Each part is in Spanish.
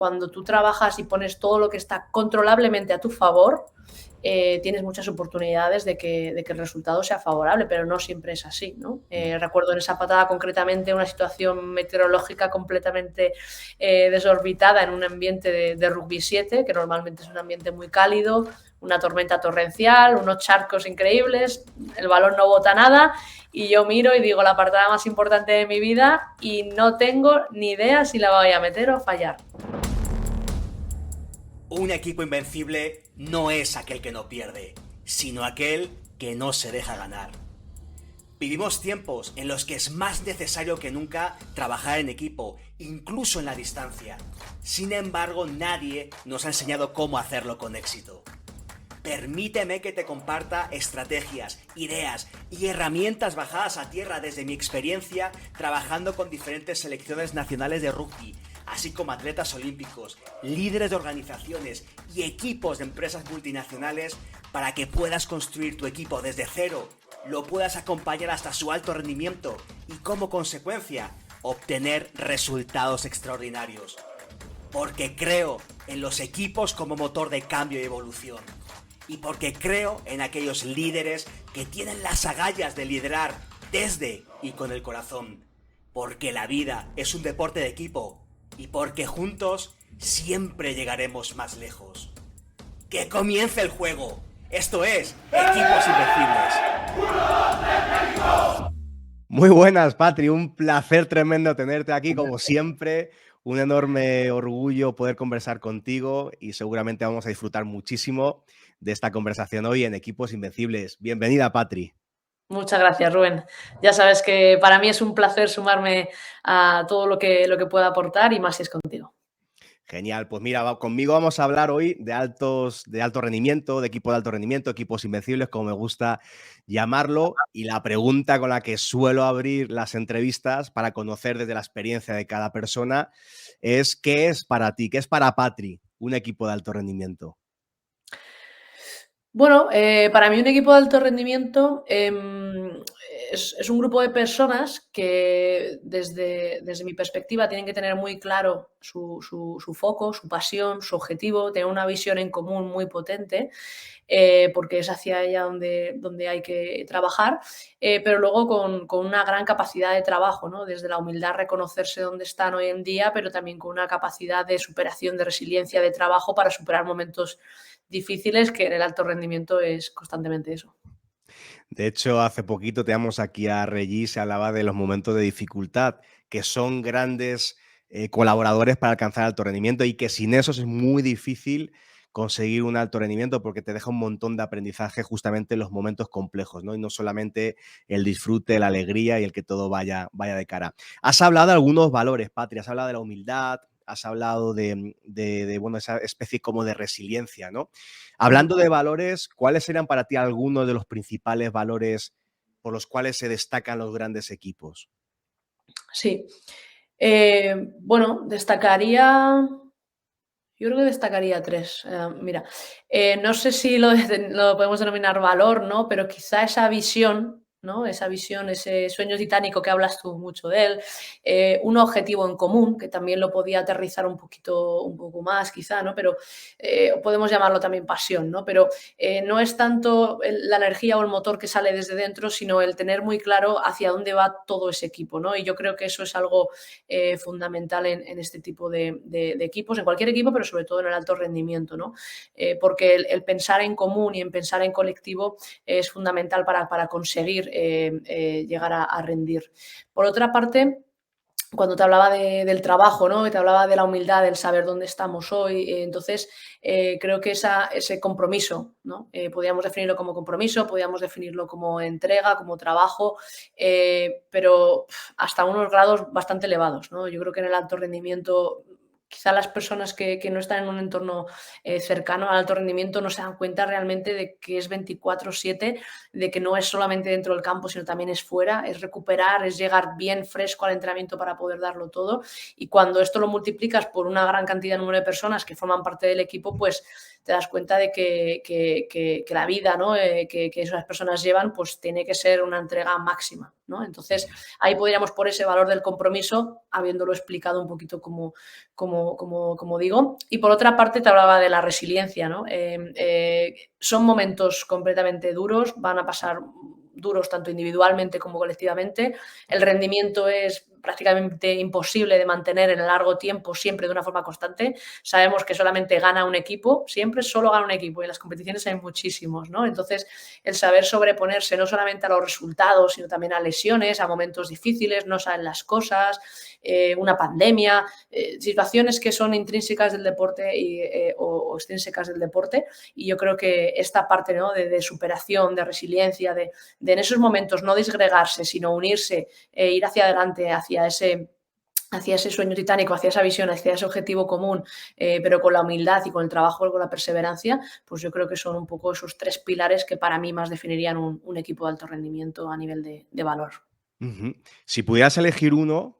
cuando tú trabajas y pones todo lo que está controlablemente a tu favor, tienes muchas oportunidades de que el resultado sea favorable, pero no siempre es así, ¿no? Recuerdo en esa patada concretamente una situación meteorológica completamente desorbitada en un ambiente de rugby 7, que normalmente es un ambiente muy cálido, una tormenta torrencial, unos charcos increíbles, el balón no bota nada y yo miro y digo la patada más importante de mi vida y no tengo ni idea si la voy a meter o fallar. Un equipo invencible no es aquel que no pierde, sino aquel que no se deja ganar. Vivimos tiempos en los que es más necesario que nunca trabajar en equipo, incluso en la distancia. Sin embargo, nadie nos ha enseñado cómo hacerlo con éxito. Permíteme que te comparta estrategias, ideas y herramientas bajadas a tierra desde mi experiencia trabajando con diferentes selecciones nacionales de rugby, así como atletas olímpicos, líderes de organizaciones y equipos de empresas multinacionales para que puedas construir tu equipo desde cero, lo puedas acompañar hasta su alto rendimiento y como consecuencia obtener resultados extraordinarios. Porque creo en los equipos como motor de cambio y evolución. Y porque creo en aquellos líderes que tienen las agallas de liderar desde y con el corazón. Porque la vida es un deporte de equipo y porque juntos siempre llegaremos más lejos. ¡Que comience el juego! Esto es Equipos Invencibles. Muy buenas, Patri. Un placer tremendo tenerte aquí, como siempre. Un enorme orgullo poder conversar contigo y seguramente vamos a disfrutar muchísimo de esta conversación hoy en Equipos Invencibles. Bienvenida, Patri. Muchas gracias, Rubén. Ya sabes que para mí es un placer sumarme a todo lo que pueda aportar y más si es contigo. Genial, pues mira, conmigo vamos a hablar hoy de alto rendimiento, de equipo de alto rendimiento, equipos invencibles, como me gusta llamarlo, y la pregunta con la que suelo abrir las entrevistas para conocer desde la experiencia de cada persona es ¿qué es para ti, qué es para Patri un equipo de alto rendimiento? Bueno, para mí un equipo de alto rendimiento es un grupo de personas que desde mi perspectiva tienen que tener muy claro su foco, su pasión, su objetivo, tener una visión en común muy potente, porque es hacia ella donde hay que trabajar, pero luego con una gran capacidad de trabajo, ¿no? Desde la humildad reconocerse dónde están hoy en día, pero también con una capacidad de superación, de resiliencia, de trabajo para superar momentos difíciles, que en el alto rendimiento es constantemente eso. De hecho, hace poquito teníamos aquí a Regis, se hablaba de los momentos de dificultad, que son grandes colaboradores para alcanzar alto rendimiento y que sin eso es muy difícil conseguir un alto rendimiento porque te deja un montón de aprendizaje justamente en los momentos complejos, ¿no? Y no solamente el disfrute, la alegría y el que todo vaya de cara. Has hablado de algunos valores, Patri, has hablado de la humildad, has hablado bueno, esa especie como de resiliencia, ¿no? Hablando de valores, ¿cuáles serían para ti algunos de los principales valores por los cuales se destacan los grandes equipos? Sí. Bueno, yo creo que destacaría 3. Mira, no sé si lo podemos denominar valor, ¿no? Pero quizá esa visión, ¿no? Esa visión, ese sueño titánico que hablas tú mucho de él, un objetivo en común, que también lo podía aterrizar un poco más quizá, ¿no? Pero podemos llamarlo también pasión, ¿no? Pero no es tanto la energía o el motor que sale desde dentro, sino el tener muy claro hacia dónde va todo ese equipo, ¿no? Y yo creo que eso es algo fundamental en este tipo de equipos, en cualquier equipo, pero sobre todo en el alto rendimiento, ¿no? Porque el pensar en común y en pensar en colectivo es fundamental para conseguir llegar a rendir. Por otra parte, cuando te hablaba del trabajo, ¿no? Y te hablaba de la humildad, del saber dónde estamos hoy, entonces creo que ese compromiso, ¿no? Podríamos definirlo como compromiso, podríamos definirlo como entrega, como trabajo, pero hasta unos grados bastante elevados, ¿no? Yo creo que en el alto rendimiento quizá las personas que no están en un entorno cercano al alto rendimiento no se dan cuenta realmente de que es 24/7, de que no es solamente dentro del campo, sino también es fuera, es recuperar, es llegar bien fresco al entrenamiento para poder darlo todo. Y cuando esto lo multiplicas por una gran cantidad de número de personas que forman parte del equipo, pues te das cuenta de que la vida, ¿no? Que esas personas llevan, pues tiene que ser una entrega máxima. ¿no? Entonces, ahí podríamos por ese valor del compromiso, habiéndolo explicado un poquito como digo. Y por otra parte, te hablaba de la resiliencia, ¿no? Son momentos completamente duros, van a pasar duros tanto individualmente como colectivamente. El rendimiento es prácticamente imposible de mantener en el largo tiempo, siempre de una forma constante. Sabemos que solamente gana un equipo, siempre solo gana un equipo, y en las competiciones hay muchísimos, ¿no? Entonces, el saber sobreponerse no solamente a los resultados, sino también a lesiones, a momentos difíciles, no saben las cosas, una pandemia, situaciones que son intrínsecas del deporte o extrínsecas del deporte, y yo creo que esta parte, ¿no?, de superación, de resiliencia, de en esos momentos no disgregarse, sino unirse, ir hacia adelante, hacia ese sueño titánico, hacia esa visión, hacia ese objetivo común, pero con la humildad y con el trabajo, con la perseverancia, pues yo creo que son un poco esos 3 pilares que para mí más definirían un equipo de alto rendimiento a nivel de valor. Ujú. Si pudieras elegir uno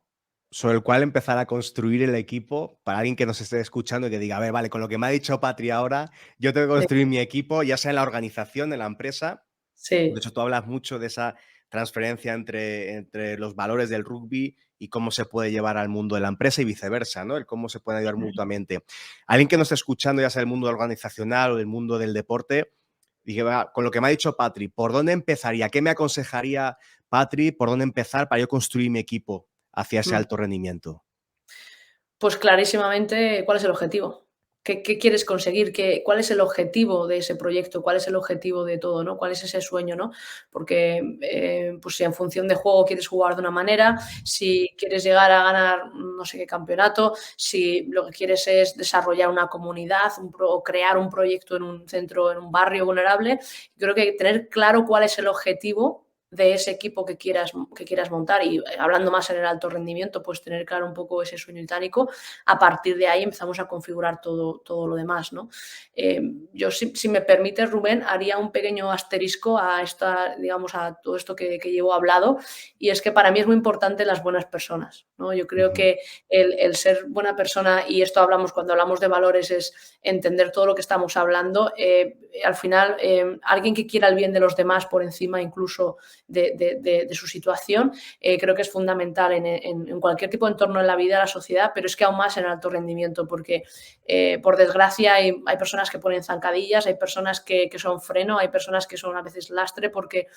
sobre el cual empezar a construir el equipo, para alguien que nos esté escuchando y que diga, a ver, vale, con lo que me ha dicho Patri ahora, yo tengo que Sí, construir mi equipo, ya sea en la organización, en la empresa. De sí. hecho, tú hablas mucho de esa transferencia entre los valores del rugby y cómo se puede llevar al mundo de la empresa y viceversa, ¿no? El cómo se pueden ayudar mutuamente. Alguien que nos esté escuchando, ya sea del mundo organizacional o del mundo del deporte, dije, va, con lo que me ha dicho Patri, ¿por dónde empezaría? ¿Qué me aconsejaría Patri? ¿Por dónde empezar para yo construir mi equipo hacia ese Mm. alto rendimiento? Pues clarísimamente, ¿cuál es el objetivo? ¿Qué quieres conseguir? ¿Cuál es el objetivo de ese proyecto? ¿Cuál es el objetivo de todo, no? ¿Cuál es ese sueño, no? Porque, pues si en función de juego quieres jugar de una manera, si quieres llegar a ganar no sé qué campeonato, si lo que quieres es desarrollar una comunidad, o crear un proyecto en un centro, en un barrio vulnerable, creo que tener claro cuál es el objetivo de ese equipo que quieras montar, y hablando más en el alto rendimiento, pues tener claro un poco ese sueño titánico. A partir de ahí empezamos a configurar todo lo demás, ¿no? Yo, si me permites, Rubén, haría un pequeño asterisco digamos, a todo esto que llevo hablado, y es que para mí es muy importante las buenas personas, ¿no? Yo creo Ujú, que el ser buena persona, y esto hablamos cuando hablamos de valores, es entender todo lo que estamos hablando. Al final, alguien que quiera el bien de los demás por encima incluso de su situación, creo que es fundamental en cualquier tipo de entorno en la vida, la sociedad, pero es que aún más en alto rendimiento, porque por desgracia hay personas que ponen zancadillas, hay personas que son freno, hay personas que son a veces lastre porque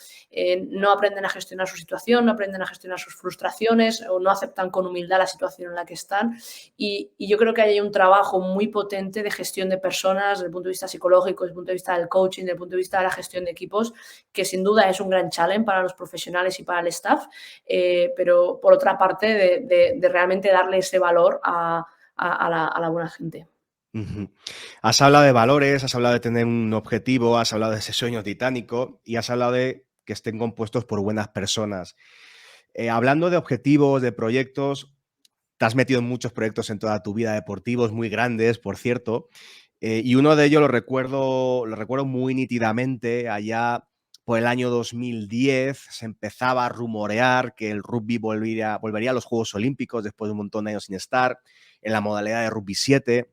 no aprenden a gestionar su situación, no aprenden a gestionar sus frustraciones, o no aceptan con humildad la situación en la que están. Y yo creo que hay un trabajo muy potente de gestión de personas desde el punto de vista psicológico, desde el punto de vista del coaching, desde el punto de vista de la gestión de equipos, que sin duda es un gran challenge para los profesionales y para el staff, pero por otra parte de realmente darle ese valor a la buena gente. ujú. Has hablado de valores, has hablado de tener un objetivo, has hablado de ese sueño titánico y has hablado de que estén compuestos por buenas personas. Hablando de objetivos, de proyectos, te has metido en muchos proyectos en toda tu vida, deportivos muy grandes, por cierto, y uno de ellos lo recuerdo muy nítidamente, allá por el año 2010 se empezaba a rumorear que el rugby volvería a los Juegos Olímpicos después de un montón de años sin estar, en la modalidad de rugby 7.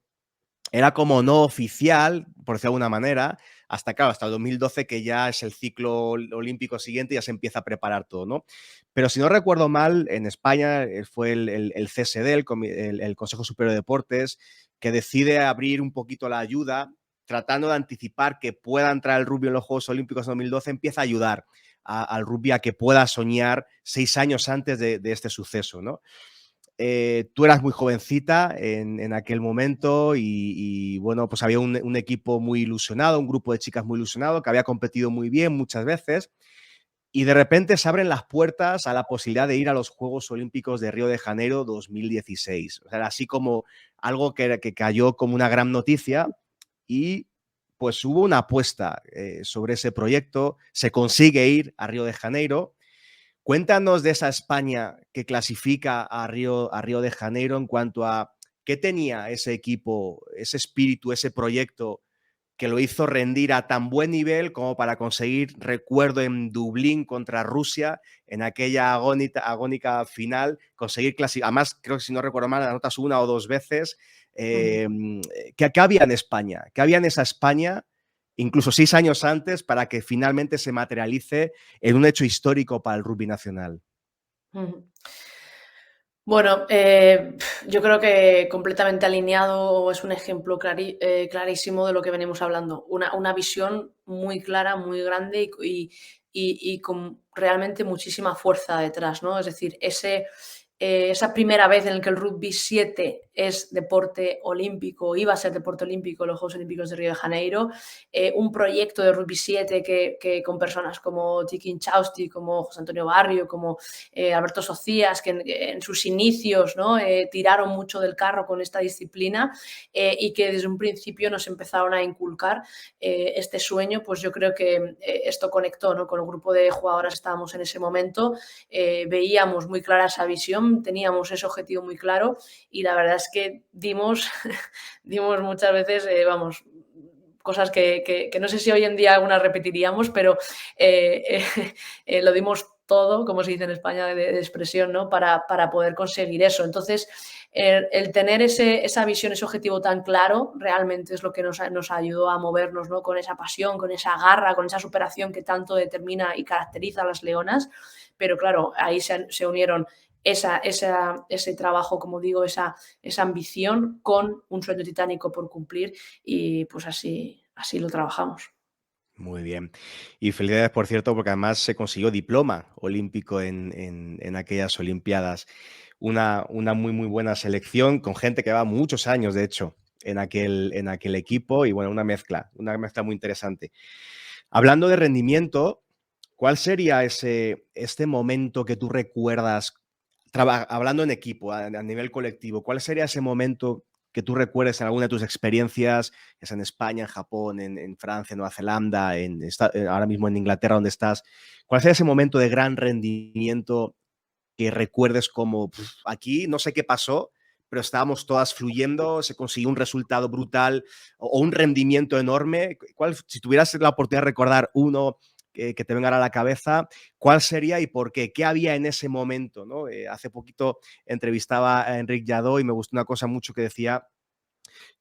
Era como no oficial, por decirlo de alguna manera, hasta, claro, hasta el 2012, que ya es el ciclo olímpico siguiente, ya se empieza a preparar todo, ¿no? Pero si no recuerdo mal, en España fue el CSD, el Consejo Superior de Deportes, que decide abrir un poquito la ayuda, tratando de anticipar que pueda entrar el rugby en los Juegos Olímpicos de 2012, empieza a ayudar al rugby a que pueda soñar 6 años antes de este suceso, ¿no? Tú eras muy jovencita en aquel momento y, bueno, pues había un equipo muy ilusionado, un grupo de chicas muy ilusionado que había competido muy bien muchas veces y de repente se abren las puertas a la posibilidad de ir a los Juegos Olímpicos de Río de Janeiro 2016. O sea, era así como algo que cayó como una gran noticia y pues hubo una apuesta sobre ese proyecto, se consigue ir a Río de Janeiro. Cuéntanos de esa España que clasifica a Río de Janeiro en cuanto a qué tenía ese equipo, ese espíritu, ese proyecto que lo hizo rendir a tan buen nivel como para conseguir, recuerdo en Dublín contra Rusia, en aquella agónica final, conseguir clasificar. Además, creo que si no recuerdo mal, anotas una o dos veces. Ujú. Eh, ¿Qué había en España? ¿Qué había en esa España, incluso 6 años antes, para que finalmente se materialice en un hecho histórico para el rugby nacional? Ujú. Bueno, yo creo que completamente alineado es un ejemplo clarísimo de lo que venimos hablando. Una visión muy clara, muy grande y con realmente muchísima fuerza detrás, ¿no? Es decir, esa primera vez en la que el rugby 7 es deporte olímpico, iba a ser deporte olímpico en los Juegos Olímpicos de Río de Janeiro, un proyecto de rugby 7 que con personas como Tiki Inchausti, como José Antonio Barrio, como Alberto Socias, que en sus inicios, ¿no? Tiraron mucho del carro con esta disciplina y que desde un principio nos empezaron a inculcar este sueño, pues yo creo que esto conectó, ¿no? Con el grupo de jugadoras que estábamos en ese momento, veíamos muy clara esa visión, teníamos ese objetivo muy claro y la verdad es que dimos, dimos muchas veces, vamos, cosas que no sé si hoy en día algunas repetiríamos, pero lo dimos todo, como se dice en España, de expresión, ¿no? Para poder conseguir eso. Entonces, el tener esa visión, ese objetivo tan claro, realmente es lo que nos ayudó a movernos, ¿no? Con esa pasión, con esa garra, con esa superación que tanto determina y caracteriza a las leonas. Pero claro, ahí se unieron ese trabajo, como digo, esa ambición con un sueño titánico por cumplir y pues así lo trabajamos. Muy bien. Y felicidades, por cierto, porque además se consiguió diploma olímpico en aquellas Olimpiadas. Una muy, muy buena selección con gente que va muchos años, de hecho, en aquel equipo y bueno, una mezcla muy interesante. Hablando de rendimiento, ¿cuál sería este momento que tú recuerdas, hablando en equipo, a nivel colectivo, cuál sería ese momento que tú recuerdes en alguna de tus experiencias, ya sea en España, en Japón, en Francia, en Nueva Zelanda, ahora mismo en Inglaterra, donde estás? ¿Cuál sería ese momento de gran rendimiento que recuerdes como aquí no sé qué pasó, pero estábamos todas fluyendo, se consiguió un resultado brutal o un rendimiento enorme? Si tuvieras la oportunidad de recordar uno que te venga a la cabeza, ¿cuál sería y por qué? ¿Qué había en ese momento, ¿no? Hace poquito entrevistaba a Enric Lladó y me gustó una cosa mucho que decía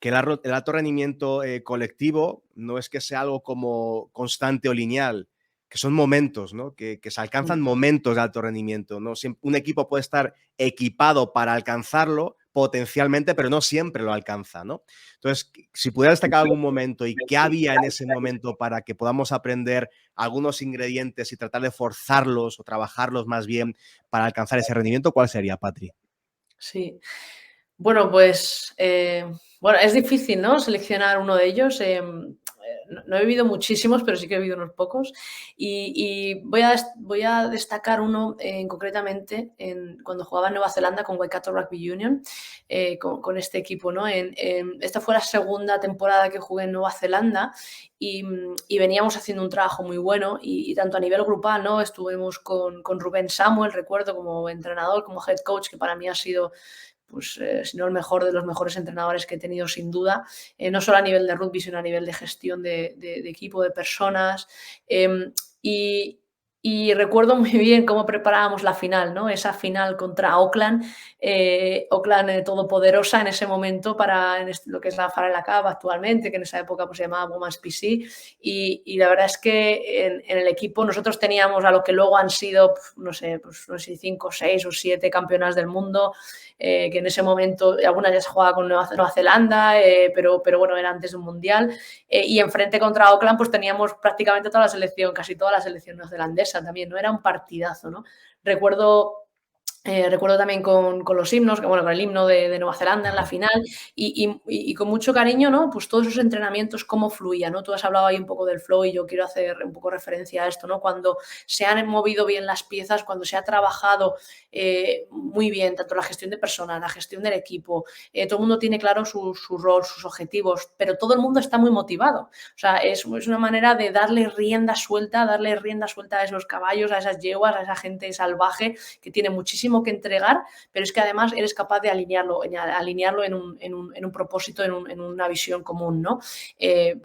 que el alto rendimiento colectivo no es que sea algo como constante o lineal, que son momentos, ¿no? Que se alcanzan momentos de alto rendimiento, ¿no? Un equipo puede estar equipado para alcanzarlo potencialmente, pero no siempre lo alcanza, ¿no? Entonces, si pudiera destacar algún momento y qué había en ese momento para que podamos aprender algunos ingredientes y tratar de forzarlos o trabajarlos más bien para alcanzar ese rendimiento, ¿cuál sería, Patri? Sí. Bueno, pues, bueno, es difícil, ¿no?, seleccionar uno de ellos. No he vivido muchísimos, pero sí que he vivido unos pocos. Y voy a destacar uno, concretamente cuando jugaba en Nueva Zelanda con Waikato Rugby Union, con este equipo, ¿no? Esta fue la segunda temporada que jugué en Nueva Zelanda y veníamos haciendo un trabajo muy bueno y tanto a nivel grupal, ¿no? Estuvimos con Rubén Samuel, recuerdo, como entrenador, como head coach, que para mí ha sido pues, si no el mejor de los mejores entrenadores que he tenido sin duda, no solo a nivel de rugby, sino a nivel de gestión de equipo, de personas. Y, y recuerdo muy bien cómo preparábamos la final, ¿no? Esa final contra Auckland, Auckland todopoderosa en ese momento para lo que es la Farrell Cup actualmente, que en esa época pues, se llamaba Women's PC. Y la verdad es que en el equipo nosotros teníamos a lo que luego han sido, no sé, pues, no sé si 5, 6 o 7 campeonas del mundo, que en ese momento algunas ya se jugaba con Nueva Zelanda, pero bueno, era antes de un mundial. Y enfrente contra Auckland pues teníamos prácticamente toda la selección, casi toda la selección neozelandesa también, ¿no? Era un partidazo, ¿no? Recuerdo también con los himnos, que, bueno, con el himno de Nueva Zelanda en la final y con mucho cariño, ¿no? Pues todos esos entrenamientos, cómo fluían, ¿no? Tú has hablado ahí un poco del flow y yo quiero hacer un poco referencia a esto, ¿no? Cuando se han movido bien las piezas, cuando se ha trabajado muy bien, tanto la gestión de personas, la gestión del equipo, todo el mundo tiene claro su rol, sus objetivos, pero todo el mundo está muy motivado. O sea, es una manera de darle rienda suelta a esos caballos, a esas yeguas, a esa gente salvaje que tiene muchísima muchísimo que entregar, pero es que además eres capaz de alinearlo en un propósito, en una visión común, ¿no?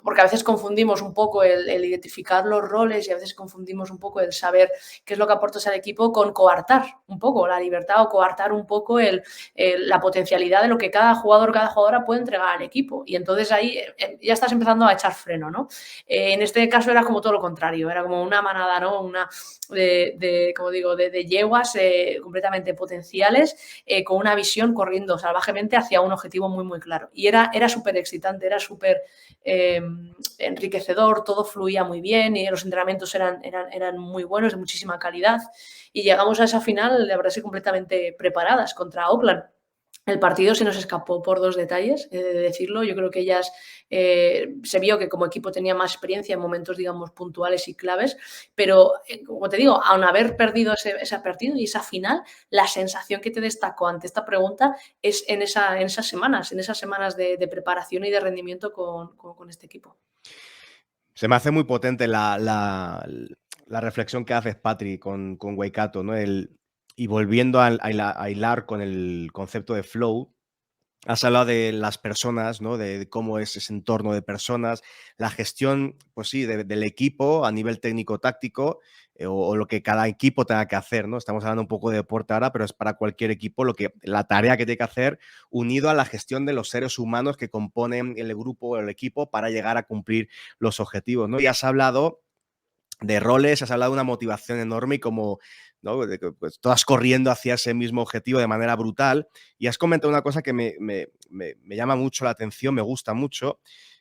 Porque a veces confundimos un poco el identificar los roles y a veces confundimos un poco el saber qué es lo que aportas al equipo con coartar un poco la libertad o coartar un poco la potencialidad de lo que cada jugador, cada jugadora puede entregar al equipo. Y entonces ahí ya estás empezando a echar freno, ¿no? En este caso era como todo lo contrario, era como una manada, ¿no? Como digo, de yeguas completamente potenciales, con una visión corriendo salvajemente hacia un objetivo muy, muy claro. Y era súper excitante, era súper enriquecedor, todo fluía muy bien y los entrenamientos eran muy buenos, de muchísima calidad. Y llegamos a esa final, la verdad, sí, completamente preparadas contra Auckland. El partido se nos escapó por 2 detalles, he de decirlo. Yo creo que ellas se vio que como equipo tenía más experiencia en momentos, digamos, puntuales y claves, pero como te digo, aun haber perdido ese partido y esa final, la sensación que te destacó ante esta pregunta es en esas semanas de preparación y de rendimiento con este equipo. Se me hace muy potente la reflexión que haces, Patri, con Waikato, ¿no? Y volviendo a hilar con el concepto de flow, has hablado de las personas, ¿no? De cómo es ese entorno de personas, la gestión, pues sí, del equipo a nivel técnico-táctico, o lo que cada equipo tenga que hacer, ¿no? Estamos hablando un poco de deporte ahora, pero es para cualquier equipo la tarea que tiene que hacer, unido a la gestión de los seres humanos que componen el grupo o el equipo para llegar a cumplir los objetivos, ¿no? Y has hablado de roles, has hablado de una motivación enorme y como, ¿no? Pues, todas corriendo hacia ese mismo objetivo de manera brutal. Y has comentado una cosa que me llama mucho la atención, me gusta mucho,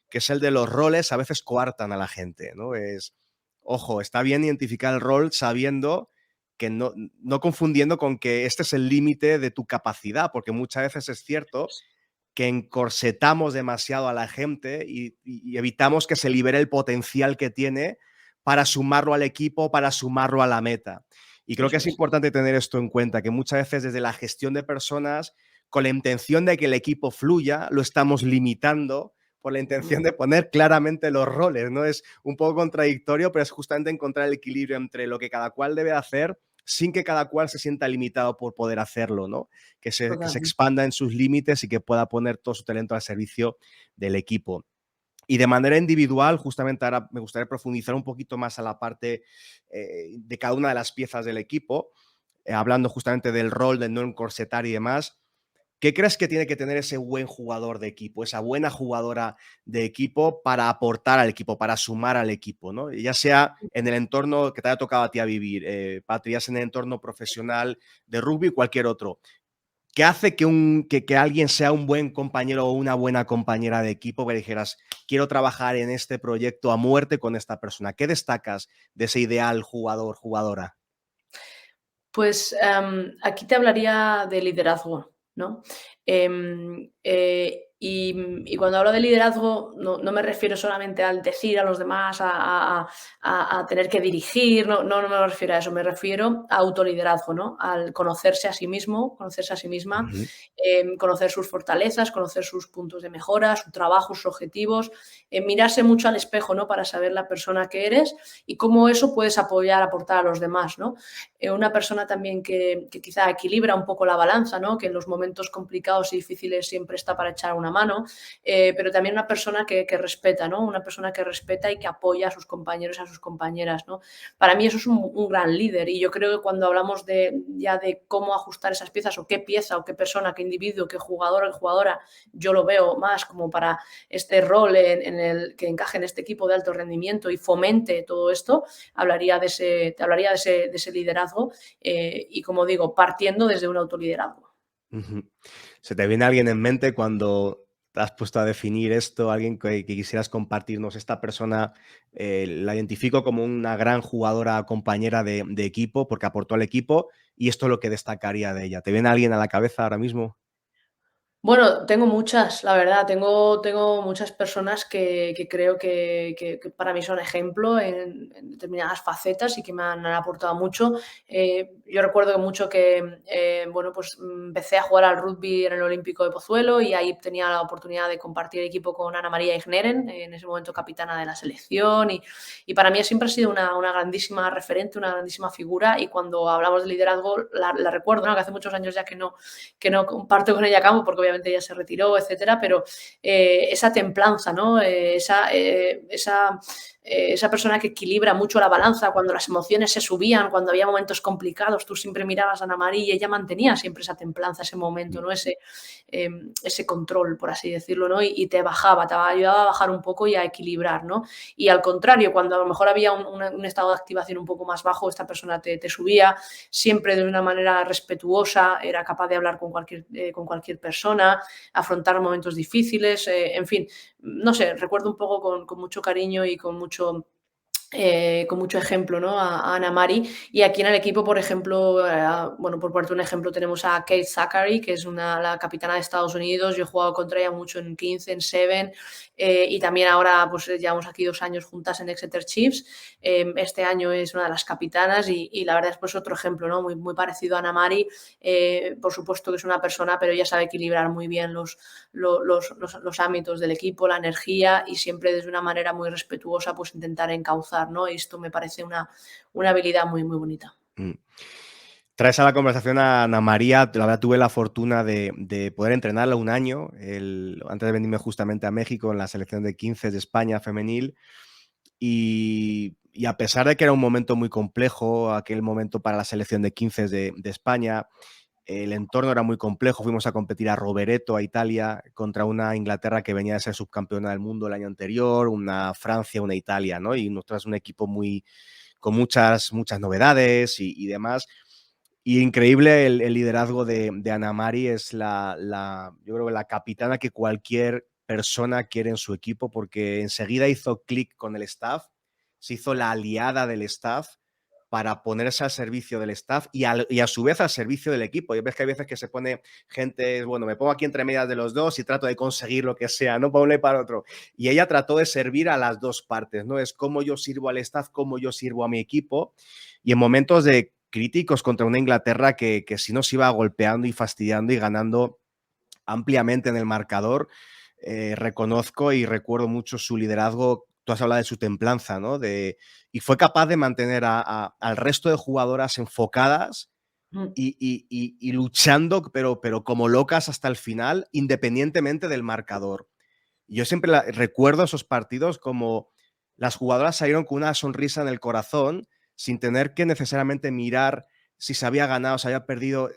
que es el de los roles a veces coartan a la gente, ¿no? Ojo, está bien identificar el rol sabiendo que no confundiendo con que este es el límite de tu capacidad, porque muchas veces es cierto que encorsetamos demasiado a la gente y evitamos que se libere el potencial que tiene para sumarlo al equipo, para sumarlo a la meta. Y creo que Eso es es. importante tener esto en cuenta, que muchas veces desde la gestión de personas, con la intención de que el equipo fluya, lo estamos limitando por la intención de poner claramente los roles, ¿no? Es un poco contradictorio, pero es justamente encontrar el equilibrio entre lo que cada cual debe hacer sin que cada cual se sienta limitado por poder hacerlo, ¿no? Que se Totalmente. expanda en sus límites y que pueda poner todo su talento al servicio del equipo. Y de manera individual, justamente ahora me gustaría profundizar un poquito más a la parte de cada una de las piezas del equipo, hablando justamente del rol, del no encorsetar y demás. ¿Qué crees que tiene que tener ese buen jugador de equipo, esa buena jugadora de equipo para aportar al equipo, para sumar al equipo, ¿no? Ya sea en el entorno que te haya tocado a ti a vivir, Patri, ya sea en el entorno profesional de rugby o cualquier otro. ¿Qué hace que alguien sea un buen compañero o una buena compañera de equipo que dijeras, quiero trabajar en este proyecto a muerte con esta persona? ¿Qué destacas de ese ideal jugador, jugadora? Pues, aquí te hablaría de liderazgo, ¿no? Y cuando hablo de liderazgo, no me refiero solamente al decir a los demás, a tener que dirigir, no me refiero a eso, me refiero a autoliderazgo, ¿no? Al conocerse a sí mismo, conocerse a sí misma, Ujú. conocer sus fortalezas, conocer sus puntos de mejora, su trabajo, sus objetivos, mirarse mucho al espejo, ¿no? Para saber la persona que eres y cómo eso puedes apoyar, aportar a los demás, ¿no? Una persona también que quizá equilibra un poco la balanza, ¿no? Que en los momentos complicados y difíciles siempre está para echar una mano, pero también una persona que respeta, ¿no? Una persona que respeta y que apoya a sus compañeros y a sus compañeras, ¿no? Para mí eso es un gran líder y yo creo que cuando hablamos ya de cómo ajustar esas piezas o qué pieza o qué persona, qué individuo, qué jugador o jugadora, yo lo veo más como para este rol en el que encaje en este equipo de alto rendimiento y fomente todo esto, te hablaría de ese liderazgo y, como digo, partiendo desde un autoliderazgo. Ujú. ¿Se te viene alguien en mente cuando te has puesto a definir esto? Alguien que quisieras compartirnos. Esta persona la identifico como una gran jugadora, compañera de equipo, porque aportó al equipo y esto es lo que destacaría de ella. ¿Te viene alguien a la cabeza ahora mismo? Bueno, tengo muchas, la verdad. Tengo muchas personas que creo que para mí son ejemplo en determinadas facetas y que me han aportado mucho. Yo recuerdo mucho que, bueno, pues empecé a jugar al rugby en el Olímpico de Pozuelo y ahí tenía la oportunidad de compartir equipo con Ana María Igneren, en ese momento capitana de la selección. Y para mí siempre ha sido una grandísima referente, una grandísima figura. Y cuando hablamos de liderazgo, la recuerdo, ¿no? Que hace muchos años ya que no comparto con ella campo, porque obviamente ella se retiró, etcétera, pero esa templanza, ¿no? Esa persona que equilibra mucho la balanza cuando las emociones se subían, cuando había momentos complicados, tú siempre mirabas a Ana María y ella mantenía siempre esa templanza, ese momento, ¿no? Ese control, por así decirlo, ¿no? Y te bajaba, te ayudaba a bajar un poco y a equilibrar, ¿no? Y al contrario, cuando a lo mejor había un estado de activación un poco más bajo, esta persona te subía siempre de una manera respetuosa, era capaz de hablar con cualquier persona, afrontar momentos difíciles, en fin, no sé, recuerdo un poco con mucho cariño y con mucho ejemplo, ¿no? A Ana Mari. Y aquí en el equipo, por ejemplo, bueno, por ponerte un ejemplo, tenemos a Kate Zachary, que es la capitana de Estados Unidos. Yo he jugado contra ella mucho en 15, en Seven, y también ahora pues llevamos aquí 2 años juntas en Exeter Chiefs. Este año es una de las capitanas y la verdad es pues otro ejemplo, ¿no? Muy, muy parecido a Ana Mari. Por supuesto que es una persona, pero ella sabe equilibrar muy bien los ámbitos del equipo, la energía y siempre desde una manera muy respetuosa pues intentar encauzar, ¿no? Y esto me parece una habilidad muy, muy bonita. Mm. Traes a la conversación a Ana María. La verdad, tuve la fortuna de poder entrenarla un año, antes de venirme justamente a México en la selección de 15 de España femenil. Y a pesar de que era un momento muy complejo, aquel momento para la selección de 15 de España, el entorno era muy complejo. Fuimos a competir a Rovereto, a Italia, contra una Inglaterra que venía de ser subcampeona del mundo el año anterior, una Francia, una Italia, ¿no? Y nosotros un equipo con muchas novedades y demás. Y increíble el liderazgo de Ana Mari. Es yo creo que la capitana que cualquier persona quiere en su equipo, porque enseguida hizo clic con el staff, se hizo la aliada del staff para ponerse al servicio del staff y a su vez al servicio del equipo. Y ves que hay veces que se pone gente, bueno, me pongo aquí entre medias de los dos y trato de conseguir lo que sea, no para uno y para otro. Y ella trató de servir a las dos partes, ¿no? Es cómo yo sirvo al staff, cómo yo sirvo a mi equipo. Y en momentos de críticos contra una Inglaterra que sí nos iba golpeando y fastidiando y ganando ampliamente en el marcador, reconozco y recuerdo mucho su liderazgo. Tú has hablado de su templanza, ¿no? Y fue capaz de mantener al resto de jugadoras enfocadas Mm. y luchando, pero como locas hasta el final, independientemente del marcador. Yo siempre recuerdo esos partidos como las jugadoras salieron con una sonrisa en el corazón sin tener que necesariamente mirar si se había ganado, se había perdido,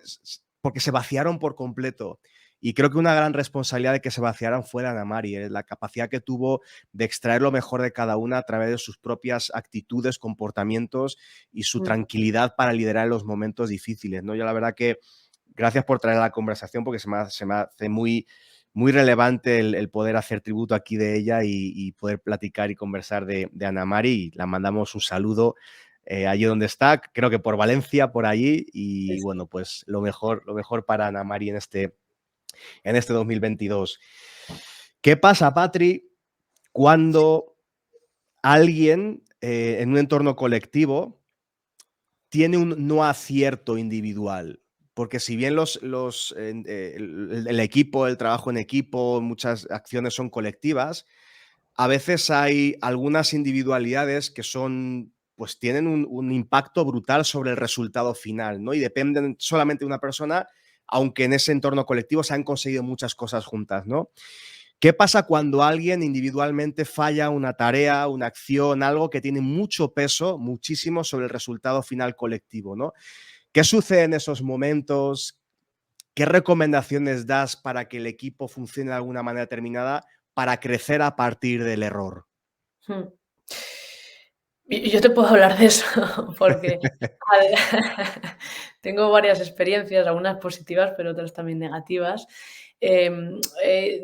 porque se vaciaron por completo. Y creo que una gran responsabilidad de que se vaciaran fue de Ana Mari, la capacidad que tuvo de extraer lo mejor de cada una a través de sus propias actitudes, comportamientos y su Mm. tranquilidad para liderar en los momentos difíciles, ¿no? Yo la verdad que gracias por traer la conversación, porque se me hace muy relevante el poder hacer tributo aquí de ella y poder platicar y conversar de Ana Mari. Y la mandamos un saludo allí donde está, creo que por Valencia, por allí. Sí, Y sí. bueno, pues lo mejor para Ana Mari en este 2022. ¿Qué pasa, Patri, cuando alguien en un entorno colectivo tiene un no acierto individual? Porque si bien el equipo, el trabajo en equipo, muchas acciones son colectivas, a veces hay algunas individualidades que pues tienen un impacto brutal sobre el resultado final, ¿no? Y dependen solamente de una persona, aunque en ese entorno colectivo se han conseguido muchas cosas juntas, ¿no? ¿Qué pasa cuando alguien individualmente falla una tarea, una acción, algo que tiene mucho peso, muchísimo sobre el resultado final colectivo, ¿no? ¿Qué sucede en esos momentos? ¿Qué recomendaciones das para que el equipo funcione de alguna manera determinada para crecer a partir del error? Mm. Y yo te puedo hablar de eso porque a ver, tengo varias experiencias, algunas positivas, pero otras también negativas.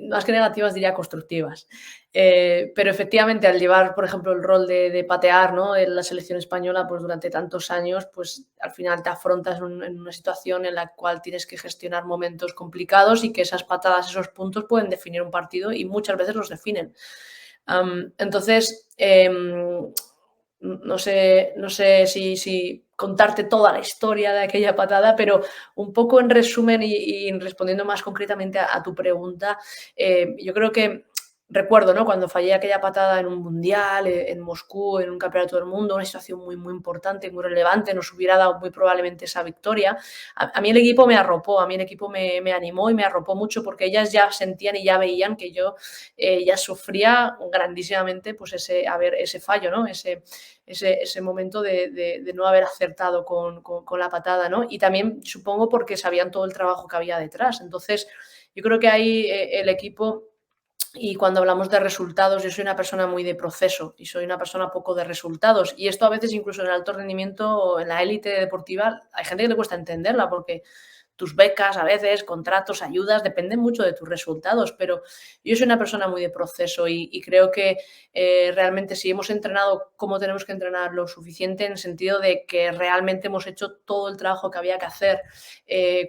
más que negativas diría constructivas. Pero efectivamente al llevar, por ejemplo, el rol de patear, ¿no?, en la selección española pues durante tantos años, pues al final te afrontas en una situación en la cual tienes que gestionar momentos complicados y que esas patadas, esos puntos pueden definir un partido y muchas veces los definen. Entonces, no sé si contarte toda la historia de aquella patada, pero un poco en resumen y respondiendo más concretamente a tu pregunta, yo creo que recuerdo, ¿no?, cuando fallé aquella patada en un mundial, en Moscú, en un campeonato del mundo, una situación muy, muy importante, muy relevante, nos hubiera dado muy probablemente esa victoria. A mí el equipo me arropó, a mí el equipo me animó y me arropó mucho porque ellas ya sentían y ya veían que yo ya sufría grandísimamente pues ese fallo, ¿no?, ese momento de no haber acertado con la patada, ¿no? Y también supongo porque sabían todo el trabajo que había detrás. Entonces, yo creo que ahí el equipo, y cuando hablamos de resultados, yo soy una persona muy de proceso y soy una persona poco de resultados. Y esto a veces incluso en el alto rendimiento o en la élite deportiva hay gente que le cuesta entenderla porque tus becas a veces, contratos, ayudas, dependen mucho de tus resultados, pero yo soy una persona muy de proceso y creo que realmente si hemos entrenado como tenemos que entrenar lo suficiente en el sentido de que realmente hemos hecho todo el trabajo que había que hacer,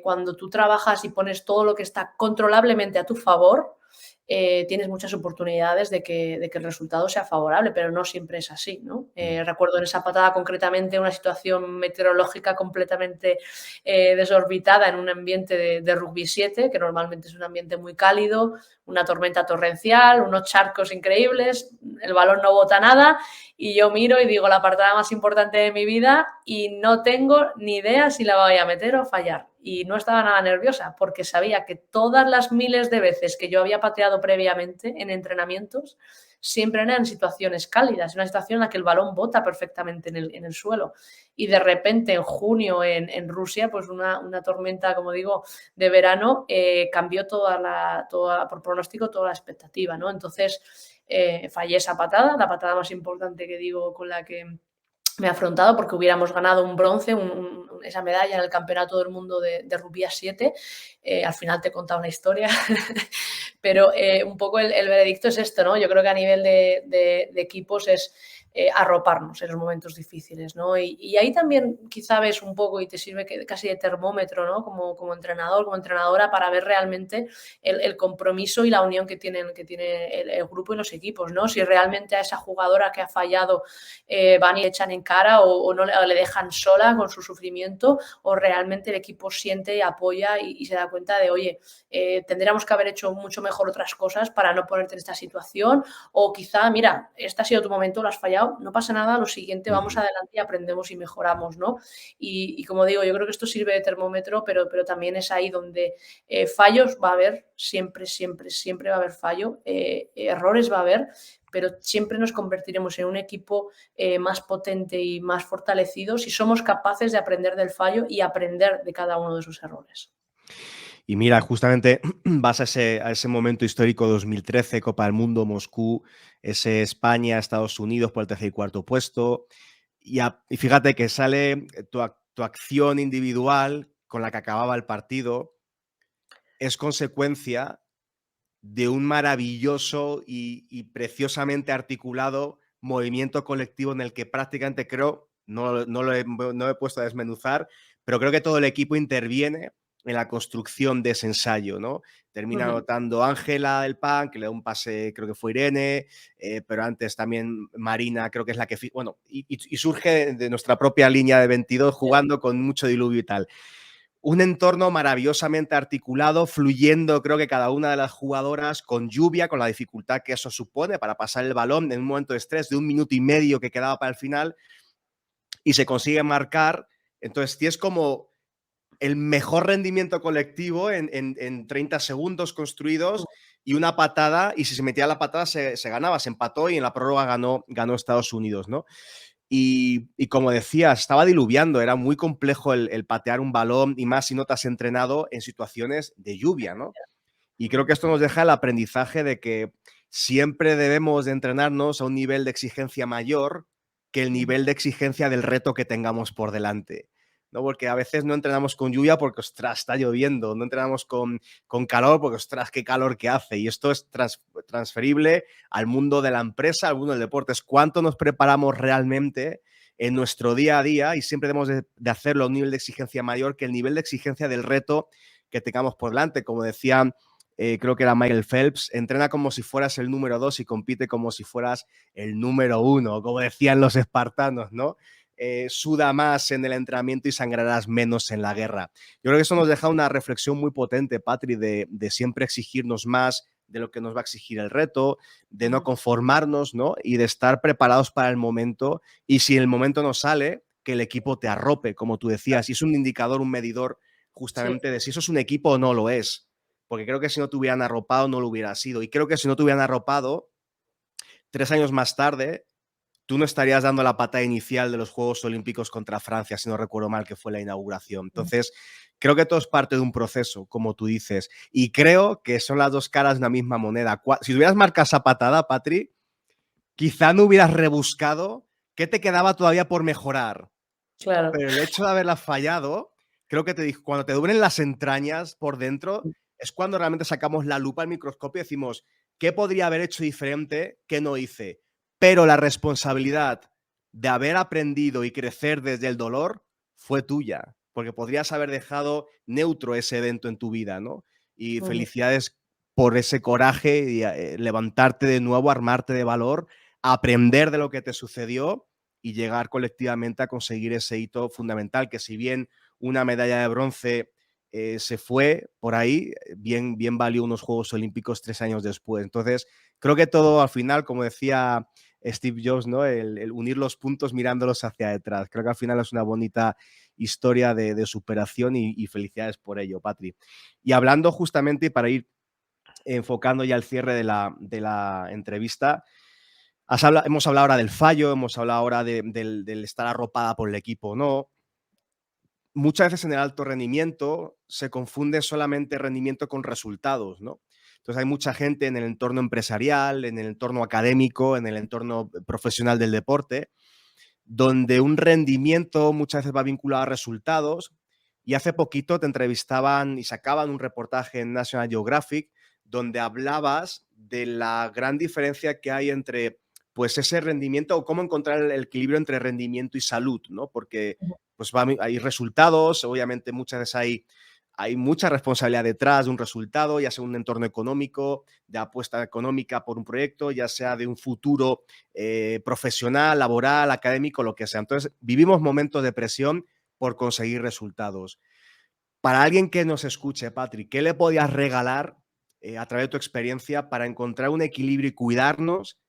cuando tú trabajas y pones todo lo que está controlablemente a tu favor, tienes muchas oportunidades de que el resultado sea favorable, pero no siempre es así, ¿no? Recuerdo en esa patada concretamente una situación meteorológica completamente desorbitada en un ambiente de rugby 7, que normalmente es un ambiente muy cálido, una tormenta torrencial, unos charcos increíbles, el balón no bota nada y yo miro y digo la patada más importante de mi vida y no tengo ni idea si la voy a meter o fallar. Y no estaba nada nerviosa porque sabía que todas las miles de veces que yo había pateado previamente en entrenamientos siempre eran en situaciones cálidas, una situación en la que el balón bota perfectamente en el suelo. Y de repente en junio en Rusia, pues una tormenta, como digo, de verano, cambió por pronóstico toda la expectativa, ¿no? Entonces fallé esa patada, la patada más importante que digo con la que me he afrontado porque hubiéramos ganado un bronce, esa medalla en el Campeonato del Mundo de Rugby a 7. Al final te he contado una historia, pero un poco el veredicto es esto, ¿no? Yo creo que a nivel de equipos es arroparnos en los momentos difíciles, ¿no? Y ahí también quizá ves un poco y te sirve casi de termómetro, ¿no? Como entrenador, como entrenadora, para ver realmente el compromiso y la unión que tiene el grupo y los equipos, ¿no? Si realmente a esa jugadora que ha fallado van y le echan en cara o no le dejan sola con su sufrimiento, o realmente el equipo siente y apoya y se da cuenta de, oye, tendríamos que haber hecho mucho mejor otras cosas para no ponerte en esta situación, o quizá, mira, este ha sido tu momento, lo has fallado, no pasa nada, lo siguiente, vamos adelante y aprendemos y mejoramos, ¿no? Y como digo, yo creo que esto sirve de termómetro, pero también es ahí donde fallos va a haber, siempre, siempre, siempre va a haber fallo, errores va a haber, pero siempre nos convertiremos en un equipo más potente y más fortalecido si somos capaces de aprender del fallo y aprender de cada uno de esos errores. Y mira, justamente vas a ese momento histórico 2013, Copa del Mundo, Moscú, ese España, Estados Unidos por el tercer y cuarto puesto. Y fíjate que sale tu acción individual con la que acababa el partido, es consecuencia de un maravilloso y preciosamente articulado movimiento colectivo en el que prácticamente creo, no he puesto a desmenuzar, pero creo que todo el equipo interviene en la construcción de ese ensayo, ¿no? Termina Ujú. anotando Ángela el PAN, que le da un pase, creo que fue Irene, pero antes también Marina, creo que es la que... Bueno, y surge de nuestra propia línea de 22 jugando con mucho diluvio y tal. Un entorno maravillosamente articulado, fluyendo, creo que cada una de las jugadoras, con lluvia, con la dificultad que eso supone para pasar el balón en un momento de estrés de 1 minuto y medio que quedaba para el final, y se consigue marcar. Entonces tienes como el mejor rendimiento colectivo en 30 segundos construidos y una patada, y si se metía la patada se ganaba, se empató y en la prórroga ganó Estados Unidos, ¿no? Y como decías, estaba diluviando, era muy complejo el patear un balón y más si no te has entrenado en situaciones de lluvia, ¿no? Y creo que esto nos deja el aprendizaje de que siempre debemos de entrenarnos a un nivel de exigencia mayor que el nivel de exigencia del reto que tengamos por delante, ¿no? Porque a veces no entrenamos con lluvia porque, ostras, está lloviendo, no entrenamos con calor porque, ostras, qué calor que hace. Y esto es transferible al mundo de la empresa, al mundo del deporte. Es cuánto nos preparamos realmente en nuestro día a día, y siempre debemos de hacerlo a un nivel de exigencia mayor que el nivel de exigencia del reto que tengamos por delante. Como decía, creo que era Michael Phelps, entrena como si fueras el número 2 y compite como si fueras el número 1, como decían los espartanos, ¿no? Suda más en el entrenamiento y sangrarás menos en la guerra. Yo creo que eso nos deja una reflexión muy potente, Patri, de siempre exigirnos más de lo que nos va a exigir el reto, de no conformarnos, ¿no? Y de estar preparados para el momento, y si el momento no sale, que el equipo te arrope, como tú decías, y es un indicador, un medidor Sí. justamente de si eso es un equipo o no lo es, porque creo que si no te hubieran arropado no lo hubiera sido, y creo que si no te hubieran arropado 3 años más tarde, tú no estarías dando la patada inicial de los Juegos Olímpicos contra Francia, si no recuerdo mal, que fue la inauguración. Entonces, creo que todo es parte de un proceso, como tú dices, y creo que son las dos caras de una misma moneda. Si tuvieras marcado esa patada, Patri, quizá no hubieras rebuscado qué te quedaba todavía por mejorar, Claro. pero el hecho de haberla fallado, creo que cuando te duelen las entrañas por dentro, es cuando realmente sacamos la lupa al microscopio y decimos, ¿qué podría haber hecho diferente que no hice? Pero la responsabilidad de haber aprendido y crecer desde el dolor fue tuya, porque podrías haber dejado neutro ese evento en tu vida, ¿no? Y Ujú. felicidades por ese coraje y levantarte de nuevo, armarte de valor, aprender de lo que te sucedió y llegar colectivamente a conseguir ese hito fundamental, que si bien una medalla de bronce se fue por ahí, bien valió unos Juegos Olímpicos 3 años después. Entonces, creo que todo al final, como decía Steve Jobs, ¿no? El unir los puntos mirándolos hacia detrás. Creo que al final es una bonita historia de superación y felicidades por ello, Patri. Y hablando justamente, para ir enfocando ya el cierre de la entrevista, hemos hablado ahora del fallo, hemos hablado ahora del estar arropada por el equipo, ¿no? Muchas veces en el alto rendimiento se confunde solamente rendimiento con resultados, ¿no? Entonces hay mucha gente en el entorno empresarial, en el entorno académico, en el entorno profesional del deporte, donde un rendimiento muchas veces va vinculado a resultados. Y hace poquito te entrevistaban y sacaban un reportaje en National Geographic donde hablabas de la gran diferencia que hay entre, pues, ese rendimiento, o cómo encontrar el equilibrio entre rendimiento y salud, ¿no? Porque pues hay resultados, obviamente muchas veces hay mucha responsabilidad detrás de un resultado, ya sea un entorno económico, de apuesta económica por un proyecto, ya sea de un futuro profesional, laboral, académico, lo que sea. Entonces, vivimos momentos de presión por conseguir resultados. Para alguien que nos escuche, Patrick, ¿qué le podías regalar a través de tu experiencia para encontrar un equilibrio y cuidarnos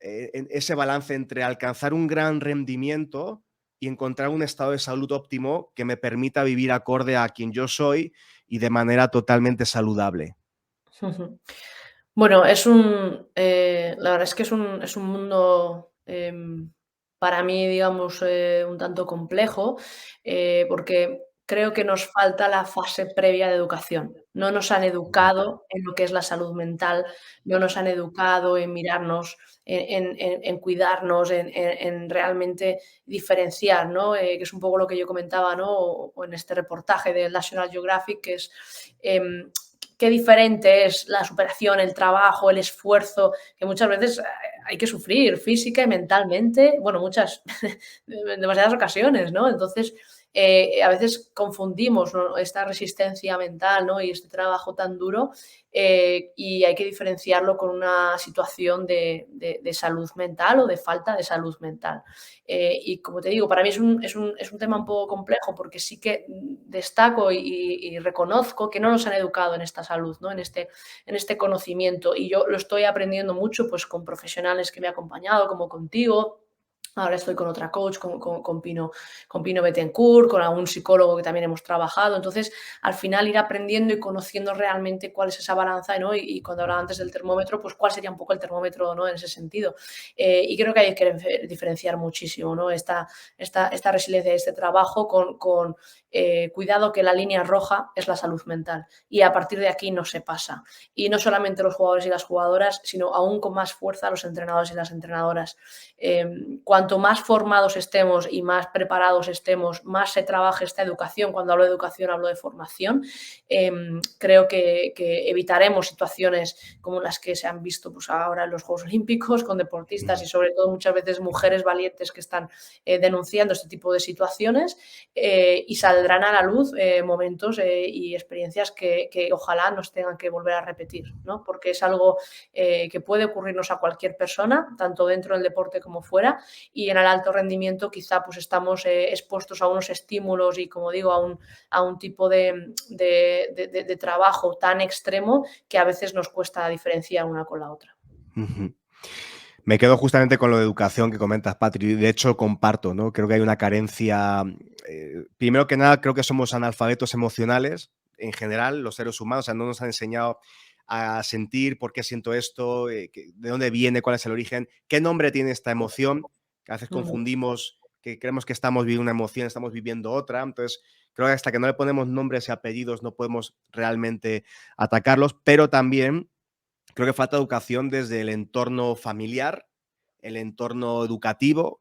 en ese balance entre alcanzar un gran rendimiento y encontrar un estado de salud óptimo que me permita vivir acorde a quien yo soy y de manera totalmente saludable? Ujú. Bueno, la verdad es que es un mundo, para mí, digamos, un tanto complejo, porque creo que nos falta la fase previa de educación. No nos han educado en lo que es la salud mental, no nos han educado en mirarnos, en cuidarnos, en realmente diferenciar, ¿no? Que es un poco lo que yo comentaba, ¿no? O en este reportaje de National Geographic, que es, em, qué diferente es la superación, el trabajo, el esfuerzo, que muchas veces hay que sufrir física y mentalmente, bueno, muchas, en demasiadas ocasiones, ¿no? Entonces, a veces confundimos, ¿no?, esta resistencia mental, ¿no?, y este trabajo tan duro, y hay que diferenciarlo con una situación de salud mental o de falta de salud mental. Y como te digo, para mí es un tema un poco complejo porque sí que destaco y reconozco que no nos han educado en esta salud, ¿no? En este conocimiento. Y yo lo estoy aprendiendo mucho pues, con profesionales que me han acompañado, como contigo. Ahora estoy con otra coach, con Pino Bettencourt, con algún psicólogo que también hemos trabajado. Entonces, al final ir aprendiendo y conociendo realmente cuál es esa balanza, ¿no? Y cuando hablaba antes del termómetro, pues cuál sería un poco el termómetro, ¿no?, en ese sentido. Y creo que hay que diferenciar muchísimo, ¿no?, esta resiliencia, este trabajo con cuidado, que la línea roja es la salud mental y a partir de aquí no se pasa. Y no solamente los jugadores y las jugadoras, sino aún con más fuerza los entrenadores y las entrenadoras. Cuanto cuanto más formados estemos y más preparados estemos, más se trabaje esta educación. Cuando hablo de educación hablo de formación. Creo que evitaremos situaciones como las que se han visto pues, ahora en los Juegos Olímpicos con deportistas y sobre todo muchas veces mujeres valientes que están denunciando este tipo de situaciones, y saldrán a la luz momentos y experiencias que ojalá nos tengan que volver a repetir, ¿no? Porque es algo que puede ocurrirnos a cualquier persona, tanto dentro del deporte como fuera, y en el alto rendimiento quizá pues estamos expuestos a unos estímulos y, como digo, a un tipo de trabajo tan extremo que a veces nos cuesta diferenciar una con la otra. Me quedo justamente con lo de educación que comentas, Patri. De hecho, comparto, ¿no? Creo que hay una carencia. Primero que nada, creo que somos analfabetos emocionales en general, los seres humanos. O sea, no nos han enseñado a sentir por qué siento esto, de dónde viene, cuál es el origen, qué nombre tiene esta emoción. Que a veces confundimos, que creemos que estamos viviendo una emoción, estamos viviendo otra. Entonces, creo que hasta que no le ponemos nombres y apellidos no podemos realmente atacarlos, pero también creo que falta educación desde el entorno familiar, el entorno educativo,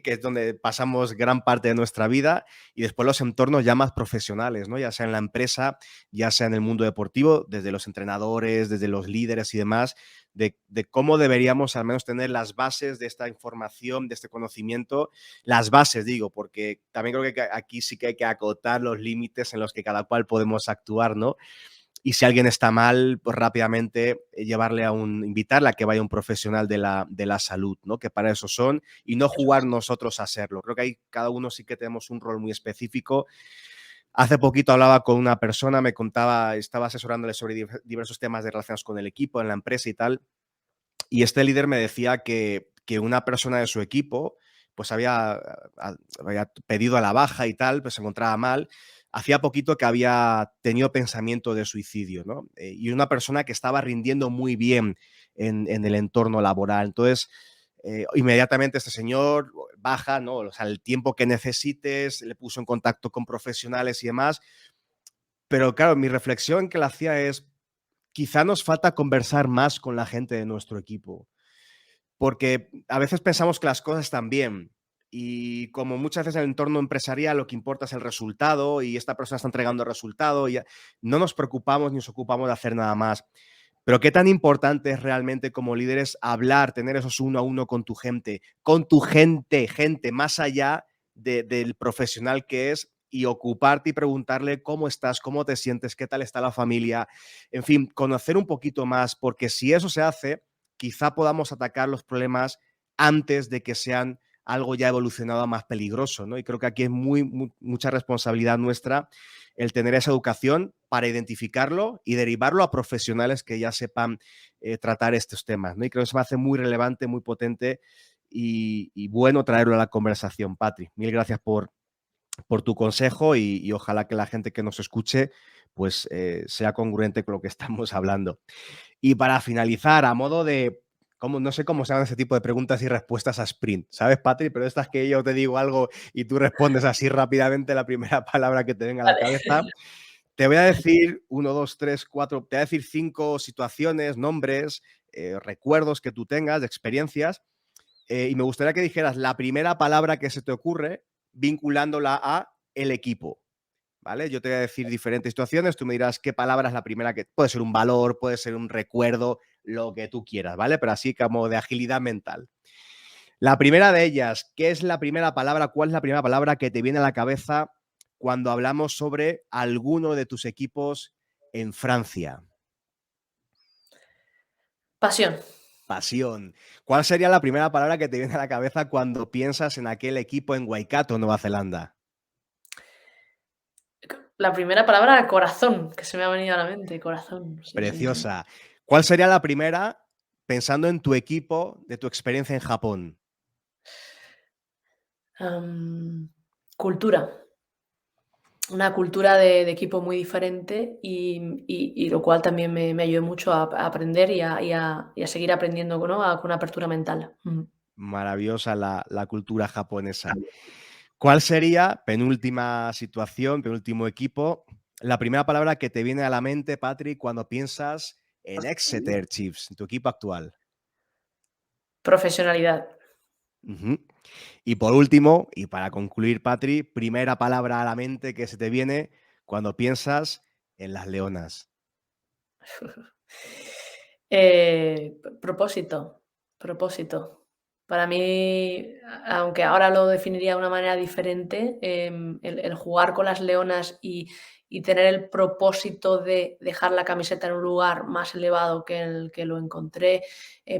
que es donde pasamos gran parte de nuestra vida, y después los entornos ya más profesionales, ¿no? Ya sea en la empresa, ya sea en el mundo deportivo, desde los entrenadores, desde los líderes y demás, de cómo deberíamos al menos tener las bases de esta información, de este conocimiento, las bases, digo, porque también creo que aquí sí que hay que acotar los límites en los que cada cual podemos actuar, ¿no? Y si alguien está mal, pues rápidamente invitarle a que vaya un profesional de la salud, ¿no? Que para eso son, y no jugar nosotros a serlo. Creo que ahí cada uno sí que tenemos un rol muy específico. Hace poquito hablaba con una persona, me contaba, estaba asesorándole sobre diversos temas de relacionados con el equipo, en la empresa y tal, y este líder me decía que una persona de su equipo pues había pedido a la baja y tal, pues se encontraba mal. Hacía poquito que había tenido pensamiento de suicidio, ¿no? Y una persona que estaba rindiendo muy bien en el entorno laboral. Entonces, inmediatamente este señor baja, ¿no? O sea, el tiempo que necesites, le puso en contacto con profesionales y demás. Pero claro, mi reflexión que le hacía es, quizá nos falta conversar más con la gente de nuestro equipo, porque a veces pensamos que las cosas están bien y como muchas veces en el entorno empresarial lo que importa es el resultado y esta persona está entregando el resultado y no nos preocupamos ni nos ocupamos de hacer nada más. Pero qué tan importante es realmente como líderes hablar, tener esos uno a uno con tu gente, más allá del profesional que es, y ocuparte y preguntarle cómo estás, cómo te sientes, qué tal está la familia, en fin, conocer un poquito más, porque si eso se hace, quizá podamos atacar los problemas antes de que sean algo ya evolucionado a más peligroso, ¿no? Y creo que aquí es mucha responsabilidad nuestra el tener esa educación para identificarlo y derivarlo a profesionales que ya sepan tratar estos temas, ¿no? Y creo que se me hace muy relevante, muy potente y bueno traerlo a la conversación, Patri. Mil gracias por tu consejo y ojalá que la gente que nos escuche pues sea congruente con lo que estamos hablando. Y para finalizar, a modo de, no sé cómo se llaman ese tipo de preguntas y respuestas a sprint, ¿sabes, Patri? Pero estas que yo te digo algo y tú respondes así rápidamente la primera palabra que te venga a la Vale. cabeza. Te voy a decir 1, 2, 3, 4, te voy a decir 5 situaciones, nombres, recuerdos que tú tengas, de experiencias, y me gustaría que dijeras la primera palabra que se te ocurre vinculándola a el equipo. ¿Vale? Yo te voy a decir diferentes situaciones, tú me dirás qué palabra es la primera que... Puede ser un valor, puede ser un recuerdo, lo que tú quieras, ¿vale? Pero así como de agilidad mental. La primera de ellas, ¿qué es la primera palabra? ¿Cuál es la primera palabra que te viene a la cabeza cuando hablamos sobre alguno de tus equipos en Francia? Pasión. Pasión. ¿Cuál sería la primera palabra que te viene a la cabeza cuando piensas en aquel equipo en Waikato, Nueva Zelanda? La primera palabra, corazón, que se me ha venido a la mente, corazón. Sí, sí, sí. Preciosa. ¿Cuál sería la primera pensando en tu equipo de tu experiencia en Japón? Cultura. Una cultura de equipo muy diferente y lo cual también me ayudó mucho a aprender y a seguir aprendiendo, ¿no? Con apertura mental. Maravillosa la cultura japonesa. ¿Cuál sería, penúltima situación, penúltimo equipo, la primera palabra que te viene a la mente, Patrick, cuando piensas en Exeter Chiefs, tu equipo actual? Profesionalidad. Ujú. Y por último, y para concluir, Patri, primera palabra a la mente que se te viene cuando piensas en las leonas. Propósito, propósito. Para mí, aunque ahora lo definiría de una manera diferente, el jugar con las leonas y tener el propósito de dejar la camiseta en un lugar más elevado que el que lo encontré,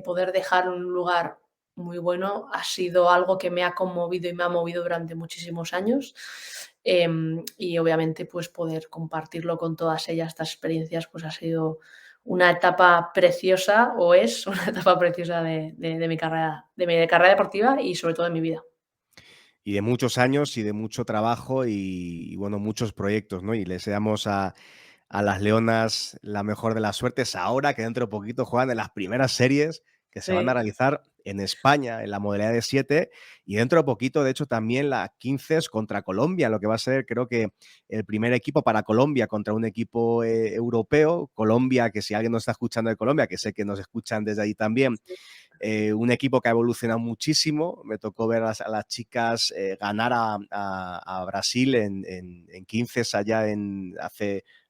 poder dejar un lugar muy bueno, ha sido algo que me ha conmovido y me ha movido durante muchísimos años. Y obviamente, pues poder compartirlo con todas ellas, estas experiencias, pues ha sido una etapa preciosa, o es una etapa preciosa de mi carrera deportiva y sobre todo de mi vida. Y de muchos años y de mucho trabajo y bueno, muchos proyectos, ¿no? Y le deseamos a las leonas la mejor de las suertes ahora que dentro de poquito juegan en las primeras series que se van a Sí. realizar en España, en la modalidad de 7, y dentro de poquito, de hecho, también la 15 contra Colombia, lo que va a ser, creo que el primer equipo para Colombia contra un equipo europeo. Colombia, que si alguien nos está escuchando de Colombia, que sé que nos escuchan desde ahí también, un equipo que ha evolucionado muchísimo. Me tocó ver a las chicas ganar a Brasil en 15 allá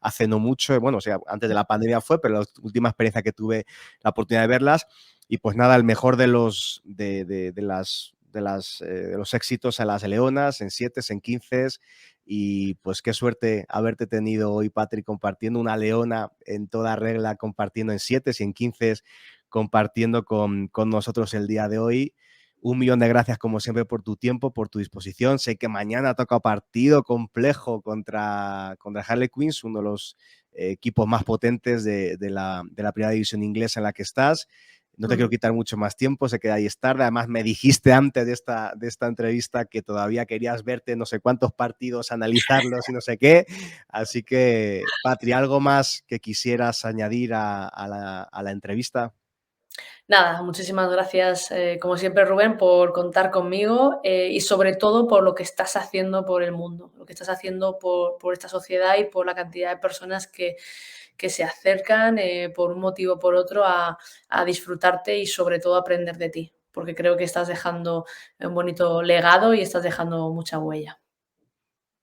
hace no mucho. Bueno, o sea, antes de la pandemia fue, pero la última experiencia que tuve la oportunidad de verlas. Y pues nada, el mejor de los éxitos a las leonas en 7, en 15. Y pues qué suerte haberte tenido hoy, Patrick, compartiendo una leona en toda regla, compartiendo en 7 y en 15, compartiendo con nosotros el día de hoy. 1.000.000 de gracias, como siempre, por tu tiempo, por tu disposición. Sé que mañana toca partido complejo contra Harley Quinns, uno de los equipos más potentes de la primera división inglesa en la que estás. No te quiero quitar mucho más tiempo, sé que ahí es tarde. Además, me dijiste antes de esta entrevista que todavía querías verte no sé cuántos partidos, analizarlos y no sé qué. Así que, Patri, ¿algo más que quisieras añadir a la entrevista? Nada, muchísimas gracias, como siempre, Rubén, por contar conmigo, y sobre todo por lo que estás haciendo por el mundo, lo que estás haciendo por esta sociedad y por la cantidad de personas que se acercan, por un motivo o por otro a disfrutarte y sobre todo aprender de ti, porque creo que estás dejando un bonito legado y estás dejando mucha huella.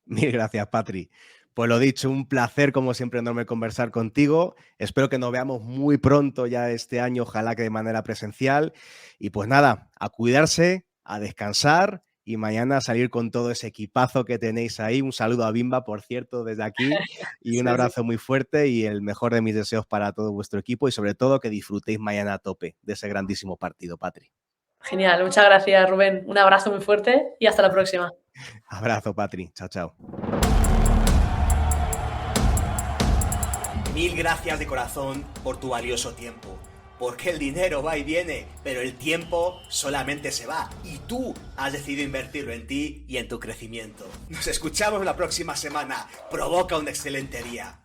Mil gracias, Patri. Pues lo dicho, un placer como siempre enorme conversar contigo. Espero que nos veamos muy pronto ya este año, ojalá que de manera presencial. Y pues nada, a cuidarse, a descansar y mañana a salir con todo ese equipazo que tenéis ahí. Un saludo a Bimba, por cierto, desde aquí, y un Sí, sí. abrazo muy fuerte y el mejor de mis deseos para todo vuestro equipo y sobre todo que disfrutéis mañana a tope de ese grandísimo partido, Patri. Genial, muchas gracias, Rubén. Un abrazo muy fuerte y hasta la próxima. Abrazo, Patri. Chao, chao. Mil gracias de corazón por tu valioso tiempo. Porque el dinero va y viene, pero el tiempo solamente se va. Y tú has decidido invertirlo en ti y en tu crecimiento. Nos escuchamos la próxima semana. Provoca un excelente día.